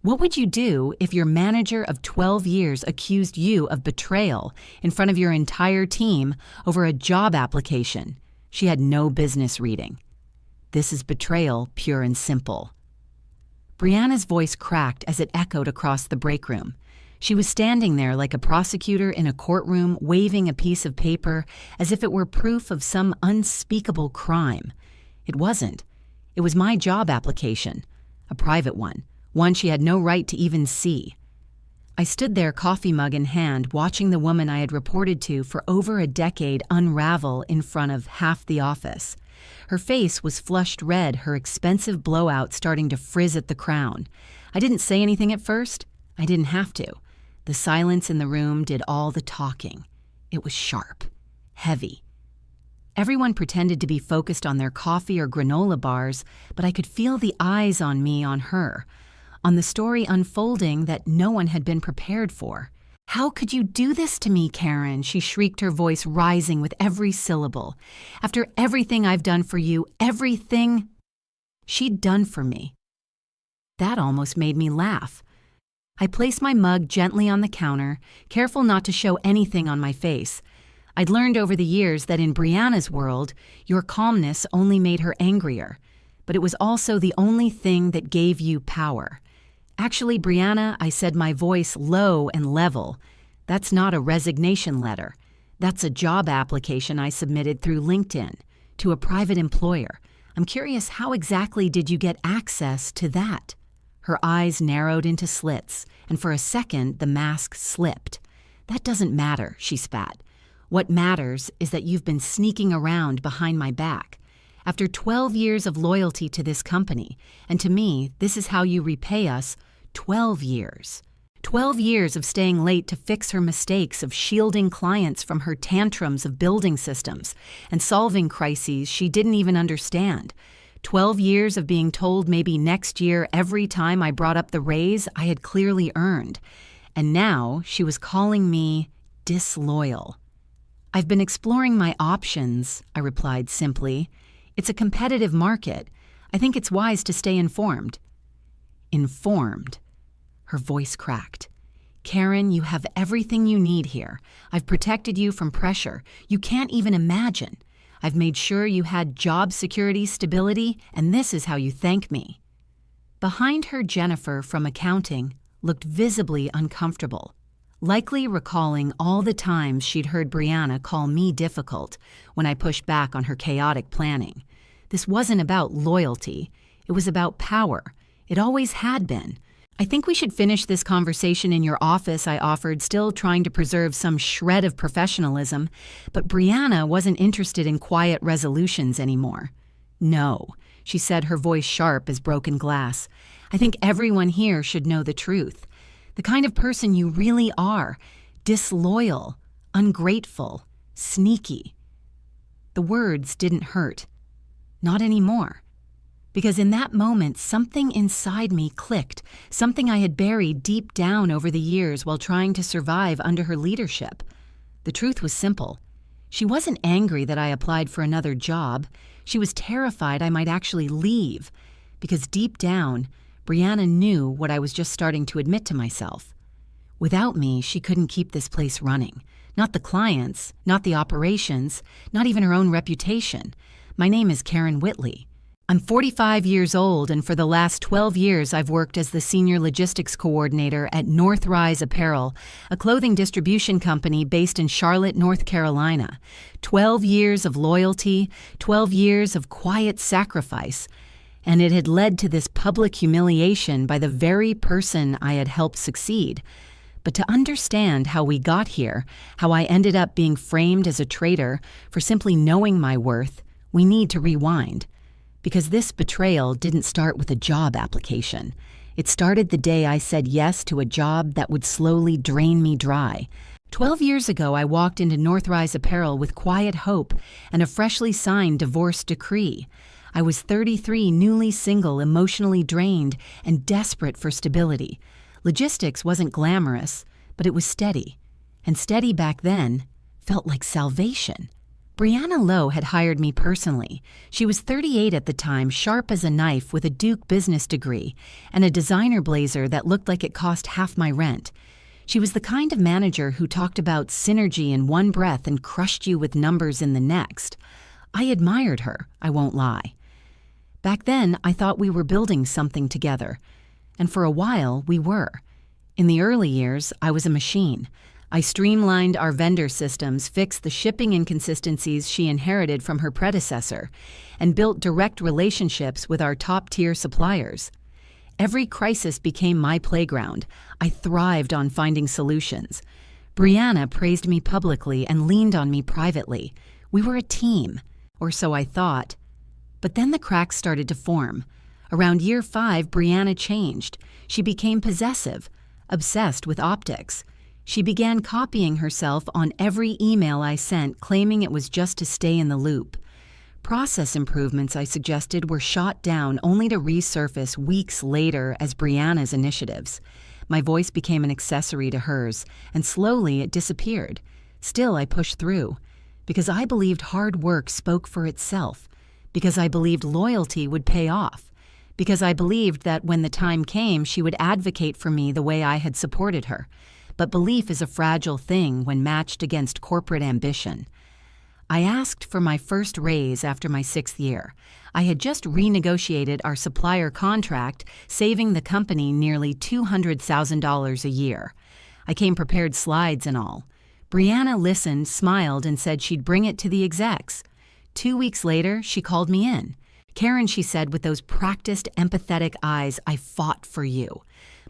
What would you do if your manager of 12 years accused you of betrayal in front of your entire team over a job application she had no business reading? This is betrayal, pure and simple. Brianna's voice cracked as it echoed across the break room. She was standing there like a prosecutor in a courtroom, waving a piece of paper as if it were proof of some unspeakable crime. It wasn't. It was my job application, a private one she had no right to even see. I stood there, coffee mug in hand, watching the woman I had reported to for over a decade unravel in front of half the office. Her face was flushed red, her expensive blowout starting to frizz at the crown. I didn't say anything at first. I didn't have to. The silence in the room did all the talking. It was sharp, heavy. Everyone pretended to be focused on their coffee or granola bars, but I could feel the eyes on me, on her, on the story unfolding that no one had been prepared for. "How could you do this to me, Karen?" she shrieked, her voice rising with every syllable. "After everything I've done for you, everything she'd done for me." That almost made me laugh. I placed my mug gently on the counter, careful not to show anything on my face. I'd learned over the years that in Brianna's world, your calmness only made her angrier, but it was also the only thing that gave you power. "Actually, Brianna," I said, my voice low and level, "that's not a resignation letter. That's a job application I submitted through LinkedIn to a private employer. I'm curious, how exactly did you get access to that?" Her eyes narrowed into slits, and for a second the mask slipped. "That doesn't matter," she spat. "What matters is that you've been sneaking around behind my back. After 12 years of loyalty to this company, and to me, this is how you repay us, 12 years. 12 years of staying late to fix her mistakes, of shielding clients from her tantrums of building systems, and solving crises she didn't even understand. 12 years of being told maybe next year every time I brought up the raise I had clearly earned. And now she was calling me disloyal. "I've been exploring my options," I replied simply. "It's a competitive market. I think it's wise to stay informed." "Informed?" Her voice cracked. "Karen, you have everything you need here. I've protected you from pressure. You can't even imagine. I've made sure you had job security, stability, and this is how you thank me." Behind her, Jennifer from accounting looked visibly uncomfortable, likely recalling all the times she'd heard Brianna call me difficult when I pushed back on her chaotic planning. This wasn't about loyalty. It was about power. It always had been. "I think we should finish this conversation in your office," I offered, still trying to preserve some shred of professionalism, but Brianna wasn't interested in quiet resolutions anymore. "No," she said, her voice sharp as broken glass. "I think everyone here should know the truth. The kind of person you really are, disloyal, ungrateful, sneaky." The words didn't hurt. Not anymore. Because in that moment, something inside me clicked, something I had buried deep down over the years while trying to survive under her leadership. The truth was simple. She wasn't angry that I applied for another job. She was terrified I might actually leave, because deep down, Brianna knew what I was just starting to admit to myself. Without me, she couldn't keep this place running. Not the clients, not the operations, not even her own reputation. My name is Karen Whitley. I'm 45 years old, and for the last 12 years I've worked as the Senior Logistics Coordinator at Northrise Apparel, a clothing distribution company based in Charlotte, North Carolina. 12 years of loyalty, 12 years of quiet sacrifice, and it had led to this public humiliation by the very person I had helped succeed. But to understand how we got here, how I ended up being framed as a traitor for simply knowing my worth, we need to rewind. Because this betrayal didn't start with a job application. It started the day I said yes to a job that would slowly drain me dry. 12 years ago, I walked into Northrise Apparel with quiet hope and a freshly signed divorce decree. I was 33, newly single, emotionally drained, and desperate for stability. Logistics wasn't glamorous, but it was steady. And steady back then felt like salvation. Brianna Lowe had hired me personally. She was 38 at the time, sharp as a knife with a Duke business degree and a designer blazer that looked like it cost half my rent. She was the kind of manager who talked about synergy in one breath and crushed you with numbers in the next. I admired her, I won't lie. Back then, I thought we were building something together. And for a while, we were. In the early years, I was a machine. I streamlined our vendor systems, fixed the shipping inconsistencies she inherited from her predecessor, and built direct relationships with our top-tier suppliers. Every crisis became my playground. I thrived on finding solutions. Brianna praised me publicly and leaned on me privately. We were a team, or so I thought. But then the cracks started to form. Around year 5, Brianna changed. She became possessive, obsessed with optics. She began copying herself on every email I sent, claiming it was just to stay in the loop. Process improvements I suggested were shot down only to resurface weeks later as Brianna's initiatives. My voice became an accessory to hers, and slowly it disappeared. Still, I pushed through, because I believed hard work spoke for itself, because I believed loyalty would pay off, because I believed that when the time came, she would advocate for me the way I had supported her. But belief is a fragile thing when matched against corporate ambition. I asked for my first raise after my 6th year. I had just renegotiated our supplier contract, saving the company nearly $200,000 a year. I came prepared, slides and all. Brianna listened, smiled, and said she'd bring it to the execs. 2 weeks later, she called me in. "Karen," she said with those practiced, empathetic eyes, "I fought for you.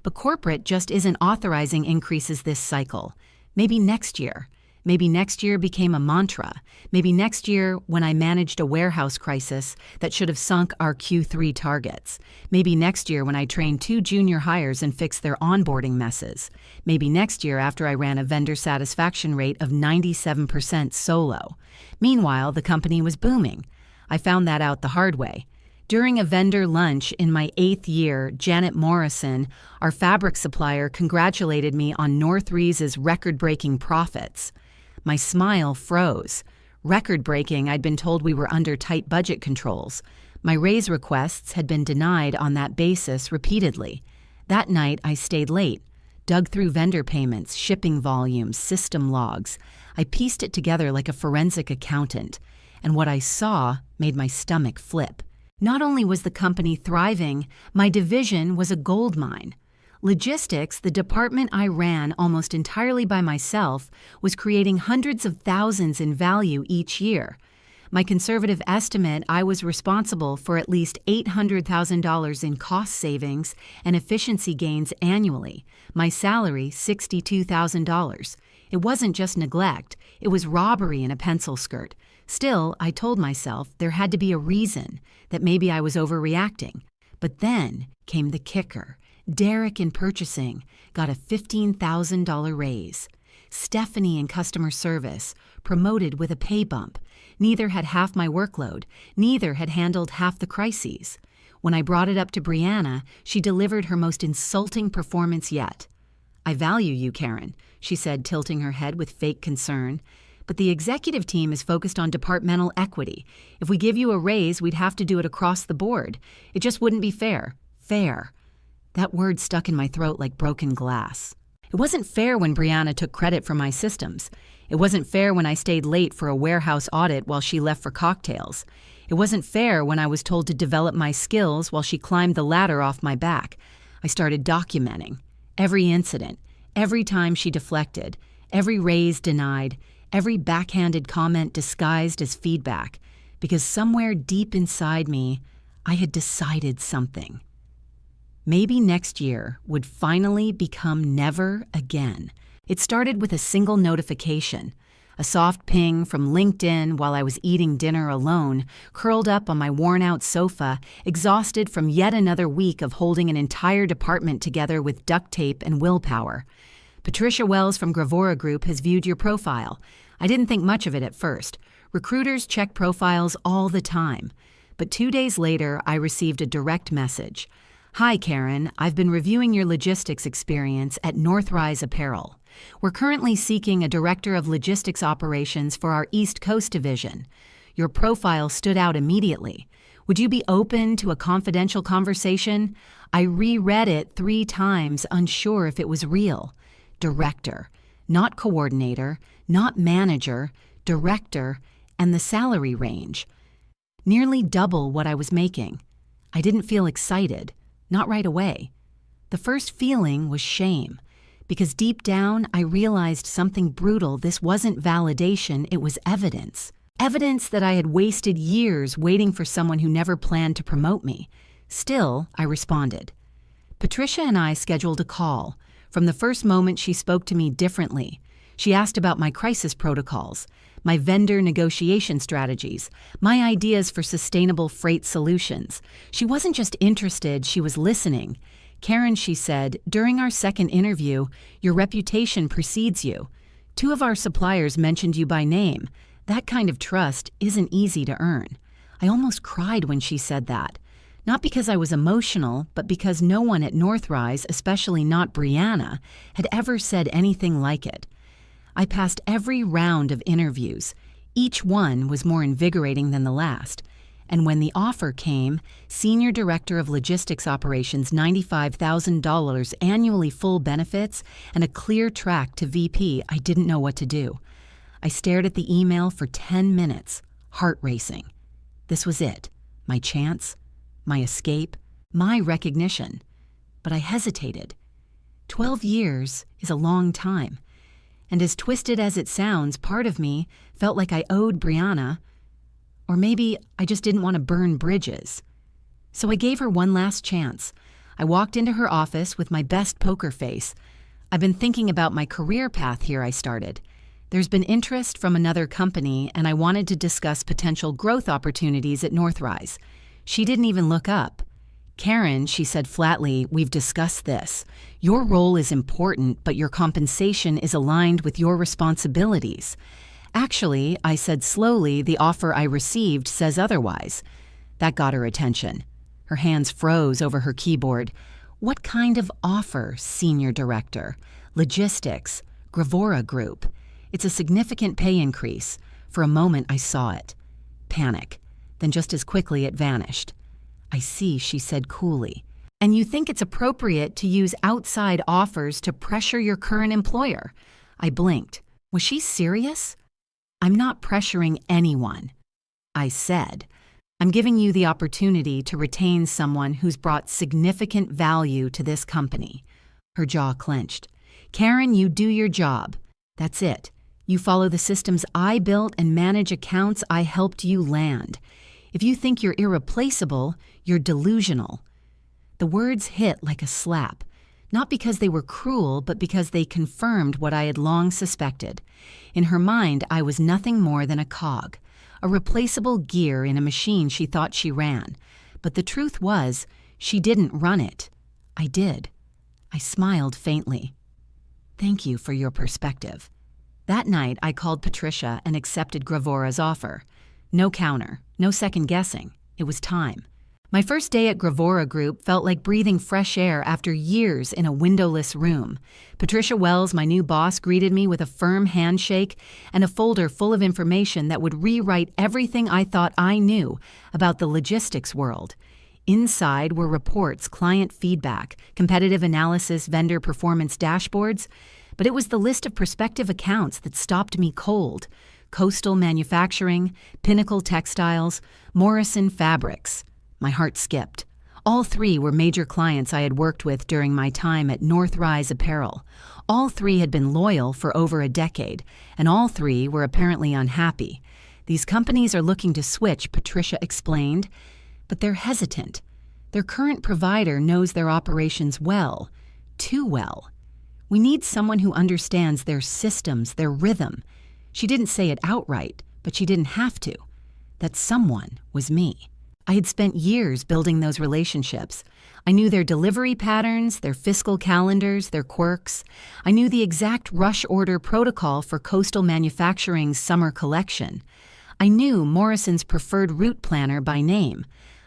But corporate just isn't authorizing increases this cycle. Maybe next year. Maybe next year became a mantra. Maybe next year when I managed a warehouse crisis that should have sunk our Q3 targets. Maybe next year when I trained 2 junior hires and fixed their onboarding messes. Maybe next year after I ran a vendor satisfaction rate of 97% solo. Meanwhile, the company was booming. I found that out the hard way. During a vendor lunch in my 8th year, Janet Morrison, our fabric supplier, congratulated me on Northree's record-breaking profits. My smile froze. Record-breaking, I'd been told we were under tight budget controls. My raise requests had been denied on that basis repeatedly. That night, I stayed late, dug through vendor payments, shipping volumes, system logs. I pieced it together like a forensic accountant, and what I saw made my stomach flip. Not only was the company thriving, my division was a gold mine. Logistics, the department I ran almost entirely by myself, was creating hundreds of thousands in value each year. My conservative estimate, I was responsible for at least $800,000 in cost savings and efficiency gains annually. My salary, $62,000. It wasn't just neglect, it was robbery in a pencil skirt. Still, I told myself there had to be a reason, that maybe I was overreacting. But then came the kicker. Derek in purchasing got a $15,000 raise. Stephanie in customer service, promoted with a pay bump. Neither had half my workload. Neither had handled half the crises. When I brought it up to Brianna, she delivered her most insulting performance yet. "I value you, Karen," she said, tilting her head with fake concern. "But the executive team is focused on departmental equity. If we give you a raise, we'd have to do it across the board. It just wouldn't be fair." Fair. That word stuck in my throat like broken glass. It wasn't fair when Brianna took credit for my systems. It wasn't fair when I stayed late for a warehouse audit while she left for cocktails. It wasn't fair when I was told to develop my skills while she climbed the ladder off my back. I started documenting every incident, every time she deflected, every raise denied, every backhanded comment disguised as feedback, because somewhere deep inside me, I had decided something. Maybe next year would finally become never again. It started with a single notification, a soft ping from LinkedIn while I was eating dinner alone, curled up on my worn-out sofa, exhausted from yet another week of holding an entire department together with duct tape and willpower. "Patricia Wells from Gravora Group has viewed your profile." I didn't think much of it at first. Recruiters check profiles all the time. But 2 days later, I received a direct message. Hi, Karen. I've been reviewing your logistics experience at Northrise Apparel. We're currently seeking a director of logistics operations for our East Coast division. Your profile stood out immediately. Would you be open to a confidential conversation? I reread it 3 times, unsure if it was real. Director, not coordinator, not manager, director, and the salary range. Nearly double what I was making. I didn't feel excited. Not right away. The first feeling was shame, because deep down I realized something brutal. This wasn't validation, it was evidence. Evidence that I had wasted years waiting for someone who never planned to promote me. Still, I responded. Patricia and I scheduled a call. From the first moment, she spoke to me differently. She asked about my crisis protocols, my vendor negotiation strategies, my ideas for sustainable freight solutions. She wasn't just interested, she was listening. Karen, she said, during our second interview, your reputation precedes you. 2 of our suppliers mentioned you by name. That kind of trust isn't easy to earn. I almost cried when she said that. Not because I was emotional, but because no one at Northrise, especially not Brianna, had ever said anything like it. I passed every round of interviews. Each one was more invigorating than the last. And when the offer came, Senior Director of Logistics Operations, $95,000 annually, full benefits, and a clear track to VP, I didn't know what to do. I stared at the email for 10 minutes, heart racing. This was it, my chance, my escape, my recognition. But I hesitated. 12 years is a long time. And as twisted as it sounds, part of me felt like I owed Brianna, or maybe I just didn't want to burn bridges. So I gave her one last chance. I walked into her office with my best poker face. I've been thinking about my career path here, I started. There's been interest from another company, and I wanted to discuss potential growth opportunities at Northrise. She didn't even look up. Karen, she said flatly, we've discussed this. Your role is important, but your compensation is aligned with your responsibilities. Actually, I said slowly, the offer I received says otherwise. That got her attention. Her hands froze over her keyboard. What kind of offer, Senior Director? Logistics, Gravora Group. It's a significant pay increase. For a moment, I saw it. Panic. Then just as quickly it vanished. I see, she said coolly. And you think it's appropriate to use outside offers to pressure your current employer? I blinked. Was she serious? I'm not pressuring anyone. I said, I'm giving you the opportunity to retain someone who's brought significant value to this company. Her jaw clenched. Karen, you do your job. That's it. You follow the systems I built and manage accounts I helped you land. If you think you're irreplaceable, you're delusional. The words hit like a slap, not because they were cruel, but because they confirmed what I had long suspected. In her mind, I was nothing more than a cog, a replaceable gear in a machine she thought she ran. But the truth was, she didn't run it. I did. I smiled faintly. Thank you for your perspective. That night, I called Patricia and accepted Gravora's offer. No counter, no second guessing. It was time. My first day at Gravora Group felt like breathing fresh air after years in a windowless room. Patricia Wells, my new boss, greeted me with a firm handshake and a folder full of information that would rewrite everything I thought I knew about the logistics world. Inside were reports, client feedback, competitive analysis, vendor performance dashboards. But it was the list of prospective accounts that stopped me cold. Coastal Manufacturing, Pinnacle Textiles, Morrison Fabrics. My heart skipped. All 3 were major clients I had worked with during my time at Northrise Apparel. All 3 had been loyal for over a decade, and all 3 were apparently unhappy. These companies are looking to switch, Patricia explained, but they're hesitant. Their current provider knows their operations well, too well. We need someone who understands their systems, their rhythm. She didn't say it outright, but she didn't have to. That someone was me. I had spent years building those relationships. I knew their delivery patterns, their fiscal calendars, their quirks. I knew the exact rush order protocol for Coastal Manufacturing's summer collection. I knew Morrison's preferred route planner by name.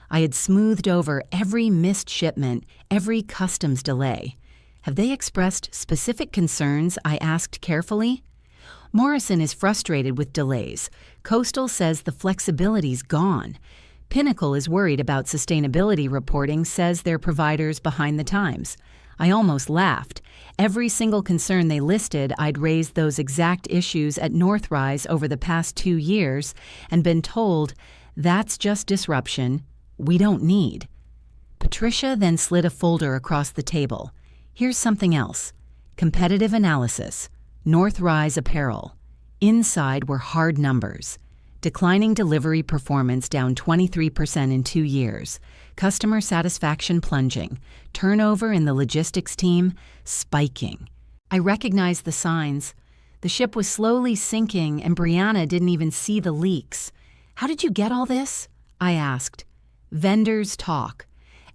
I had smoothed over every missed shipment, every customs delay. Have they expressed specific concerns? I asked carefully. Morrison is frustrated with delays. Coastal says the flexibility's gone. Pinnacle is worried about sustainability reporting, says their provider's behind the times. I almost laughed. Every single concern they listed, I'd raised those exact issues at Northrise over the past 2 years and been told, that's just disruption. We don't need. Patricia then slid a folder across the table. Here's something else. Competitive analysis. Northrise Apparel. Inside were hard numbers. Declining delivery performance down 23% in 2 years. Customer satisfaction plunging. Turnover in the logistics team spiking. I recognized the signs. The ship was slowly sinking and Brianna didn't even see the leaks. How did you get all this? I asked. Vendors talk.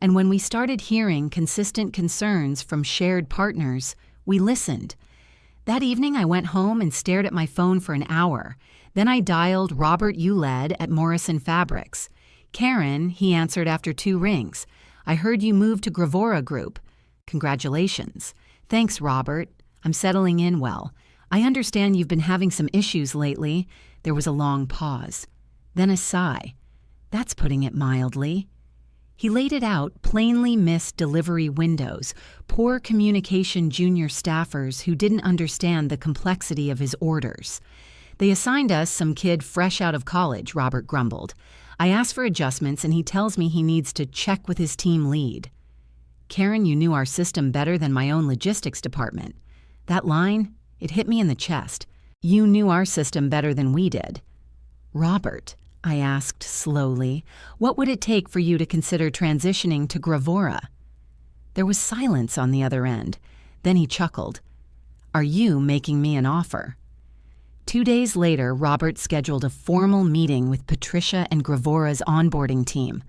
And when we started hearing consistent concerns from shared partners, we listened. That evening I went home and stared at my phone for an hour. Then I dialed Robert Uled at Morrison Fabrics. Karen, he answered after 2 rings. I heard you moved to Gravora Group. Congratulations. Thanks, Robert. I'm settling in well. I understand you've been having some issues lately. There was a long pause. Then a sigh. That's putting it mildly. He laid it out, plainly missed delivery windows, poor communication junior staffers who didn't understand the complexity of his orders. They assigned us some kid fresh out of college, Robert grumbled. I asked for adjustments and he tells me he needs to check with his team lead. Karen, you knew our system better than my own logistics department. That line, it hit me in the chest. You knew our system better than we did. Robert, I asked slowly, what would it take for you to consider transitioning to Gravora? There was silence on the other end. Then he chuckled. Are you making me an offer? 2 days later, Robert scheduled a formal meeting with Patricia and Gravora's onboarding team.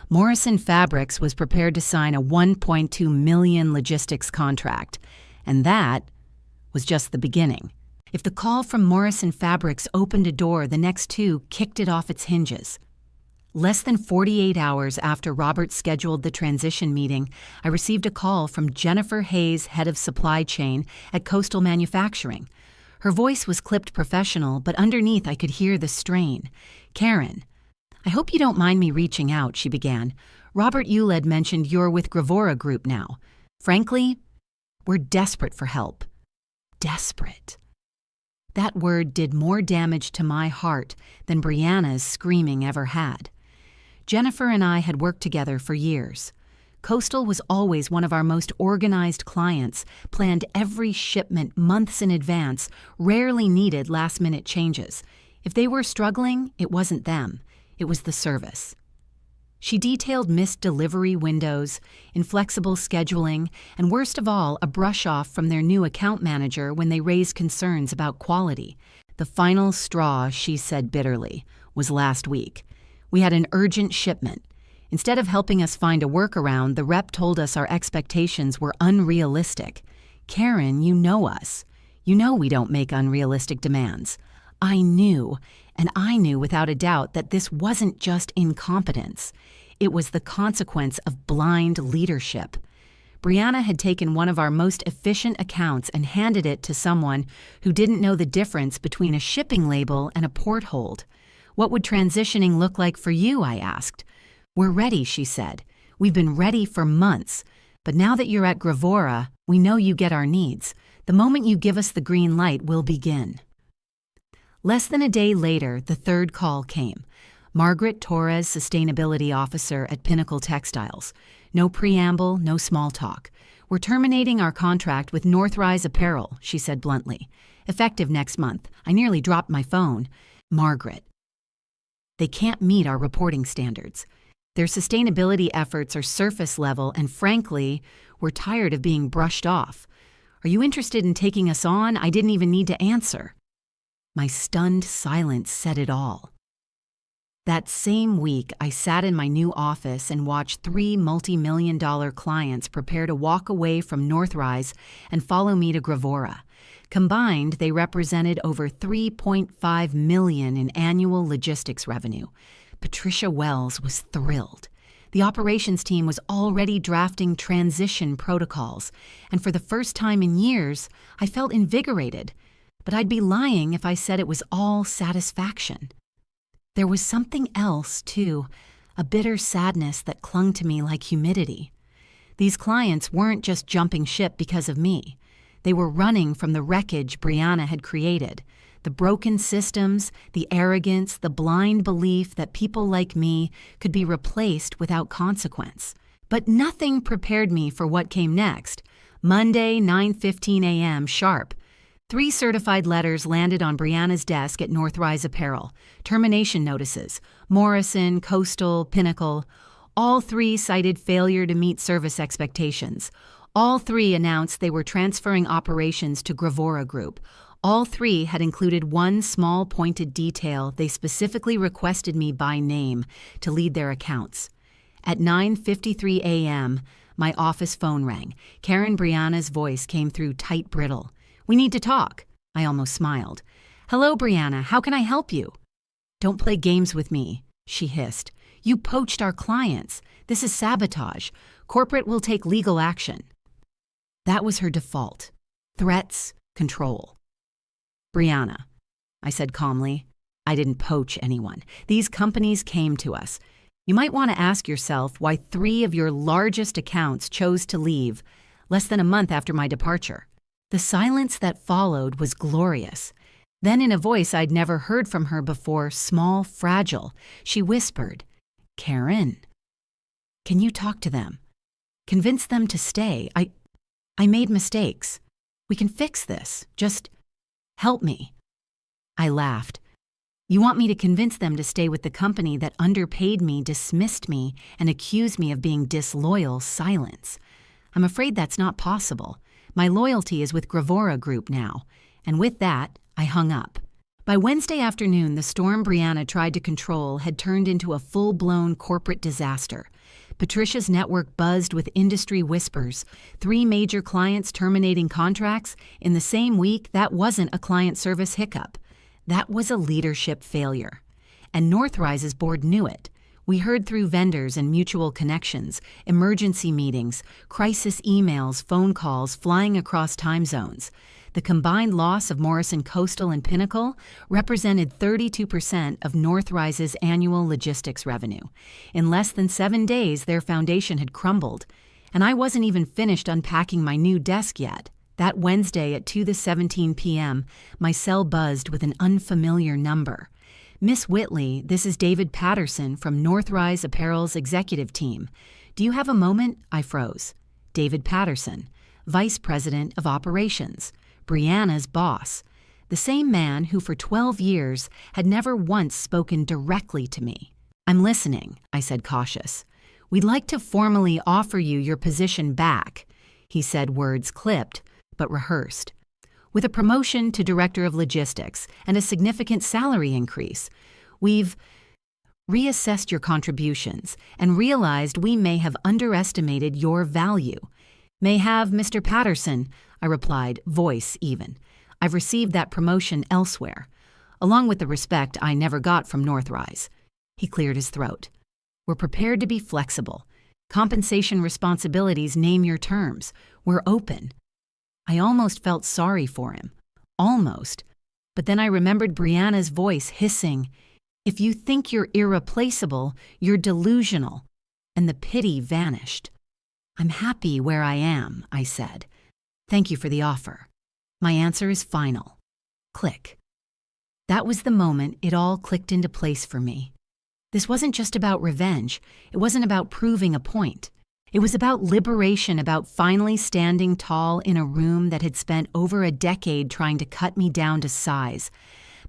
Morrison Fabrics was prepared to sign a $1.2 million logistics contract, and that was just the beginning. If the call from Morrison Fabrics opened a door, the next 2 kicked it off its hinges. Less than 48 hours after Robert scheduled the transition meeting, I received a call from Jennifer Hayes, head of supply chain at Coastal Manufacturing. Her voice was clipped professional, but underneath I could hear the strain. Karen, I hope you don't mind me reaching out, she began. Robert Uled mentioned you're with Gravora Group now. Frankly, we're desperate for help. Desperate. That word did more damage to my heart than Brianna's screaming ever had. Jennifer and I had worked together for years. Coastal was always one of our most organized clients, planned every shipment months in advance, rarely needed last-minute changes. If they were struggling, it wasn't them. It was the service. She detailed missed delivery windows, inflexible scheduling, and worst of all, a brush-off from their new account manager when they raised concerns about quality. The final straw, she said bitterly, was last week. We had an urgent shipment. Instead of helping us find a workaround, the rep told us our expectations were unrealistic. Karen, you know us. You know we don't make unrealistic demands. I knew without a doubt that this wasn't just incompetence. It was the consequence of blind leadership. Brianna had taken one of our most efficient accounts and handed it to someone who didn't know the difference between a shipping label and a port hold. What would transitioning look like for you, I asked. We're ready, she said. We've been ready for months. But now that you're at Gravora, we know you get our needs. The moment you give us the green light, we'll begin. Less than a day later, the third call came. Margaret Torres, Sustainability Officer at Pinnacle Textiles. No preamble, no small talk. We're terminating our contract with Northrise Apparel, she said bluntly. Effective next month. I nearly dropped my phone. Margaret. They can't meet our reporting standards. Their sustainability efforts are surface level, and frankly, we're tired of being brushed off. Are you interested in taking us on? I didn't even need to answer. My stunned silence said it all. That same week, I sat in my new office and watched 3 multi-million-dollar clients prepare to walk away from Northrise and follow me to Gravora. Combined, they represented over $3.5 million in annual logistics revenue. Patricia Wells was thrilled. The operations team was already drafting transition protocols, and for the first time in years, I felt invigorated. But I'd be lying if I said it was all satisfaction. There was something else, too, a bitter sadness that clung to me like humidity. These clients weren't just jumping ship because of me. They were running from the wreckage Brianna had created. The broken systems, the arrogance, the blind belief that people like me could be replaced without consequence. But nothing prepared me for what came next. Monday, 9:15 a.m. sharp. 3 certified letters landed on Brianna's desk at Northrise Apparel. Termination notices. Morrison, Coastal, Pinnacle. All 3 cited failure to meet service expectations. All 3 announced they were transferring operations to Gravora Group. All 3 had included one small pointed detail they specifically requested me by name to lead their accounts. At 9:53 a.m., my office phone rang. Karen Brianna's voice came through tight brittle. "We need to talk." I almost smiled. "Hello, Brianna. How can I help you?" "Don't play games with me," she hissed. "You poached our clients. This is sabotage. Corporate will take legal action." That was her default. Threats, control. "Brianna," I said calmly, "I didn't poach anyone. These companies came to us. You might want to ask yourself why 3 of your largest accounts chose to leave less than a month after my departure." The silence that followed was glorious. Then, in a voice I'd never heard from her before, small, fragile, she whispered, "Karen, can you talk to them? Convince them to stay. I made mistakes. We can fix this. Just help me." I laughed. "You want me to convince them to stay with the company that underpaid me, dismissed me, and accused me of being disloyal? Silence. I'm afraid that's not possible. My loyalty is with Gravora Group now." And with that, I hung up. By Wednesday afternoon, the storm Brianna tried to control had turned into a full-blown corporate disaster. Patricia's network buzzed with industry whispers. 3 major clients terminating contracts. In the same week, that wasn't a client service hiccup. That was a leadership failure. And Northrise's board knew it. We heard through vendors and mutual connections, emergency meetings, crisis emails, phone calls flying across time zones. The combined loss of Morrison Coastal and Pinnacle represented 32% of Northrise's annual logistics revenue. In less than 7 days, their foundation had crumbled, and I wasn't even finished unpacking my new desk yet. That Wednesday at 2:17 p.m., my cell buzzed with an unfamiliar number. "Miss Whitley, this is David Patterson from Northrise Apparel's executive team. Do you have a moment?" I froze. David Patterson, Vice President of Operations, Brianna's boss, the same man who for 12 years had never once spoken directly to me. "I'm listening," I said, cautious. "We'd like to formally offer you your position back," he said, words clipped but rehearsed. "With a promotion to Director of Logistics and a significant salary increase. We've reassessed your contributions and realized we may have underestimated your value." "May have, Mr. Patterson," I replied, voice even. "I've received that promotion elsewhere, along with the respect I never got from Northrise." He cleared his throat. "We're prepared to be flexible. Compensation responsibilities name your terms. We're open." I almost felt sorry for him. Almost. But then I remembered Brianna's voice hissing, "If you think you're irreplaceable, you're delusional." And the pity vanished. "I'm happy where I am," I said. "Thank you for the offer. My answer is final." Click. That was the moment it all clicked into place for me. This wasn't just about revenge. It wasn't about proving a point. It was about liberation, about finally standing tall in a room that had spent over a decade trying to cut me down to size.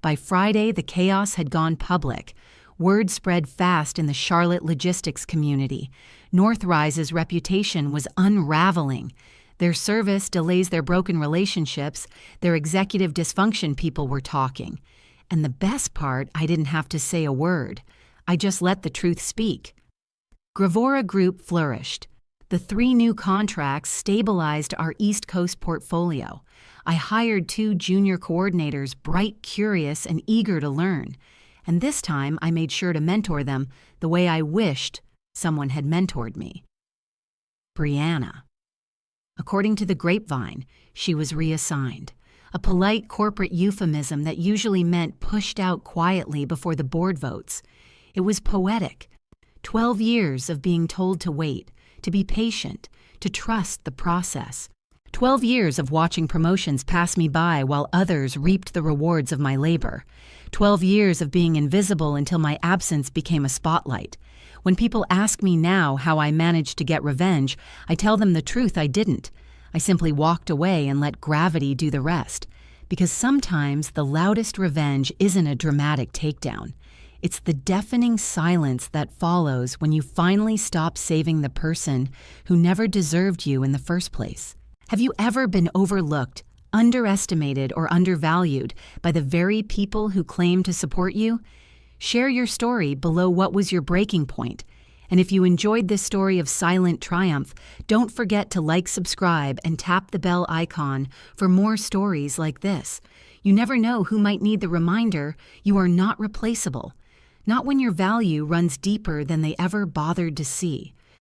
By Friday, the chaos had gone public. Word spread fast in the Charlotte logistics community. Northrise's reputation was unraveling. Their service delays, their broken relationships, their executive dysfunction, people were talking. And the best part, I didn't have to say a word. I just let the truth speak. Gravora Group flourished. The 3 new contracts stabilized our East Coast portfolio. I hired 2 junior coordinators, bright, curious, and eager to learn. And this time I made sure to mentor them the way I wished Someone had mentored me. Brianna. According to the grapevine, she was reassigned, a polite corporate euphemism that usually meant pushed out quietly before the board votes. It was poetic. 12 years of being told to wait, to be patient, to trust the process. 12 years of watching promotions pass me by while others reaped the rewards of my labor. 12 years of being invisible until my absence became a spotlight. When people ask me now how I managed to get revenge, I tell them the truth: I didn't. I simply walked away and let gravity do the rest. Because sometimes the loudest revenge isn't a dramatic takedown. It's the deafening silence that follows when you finally stop saving the person who never deserved you in the first place. Have you ever been overlooked, underestimated, or undervalued by the very people who claim to support you? Share your story below what was your breaking point. And if you enjoyed this story of silent triumph, don't forget to like, subscribe, and tap the bell icon for more stories like this. You never know who might need the reminder you are not replaceable. Not when your value runs deeper than they ever bothered to see.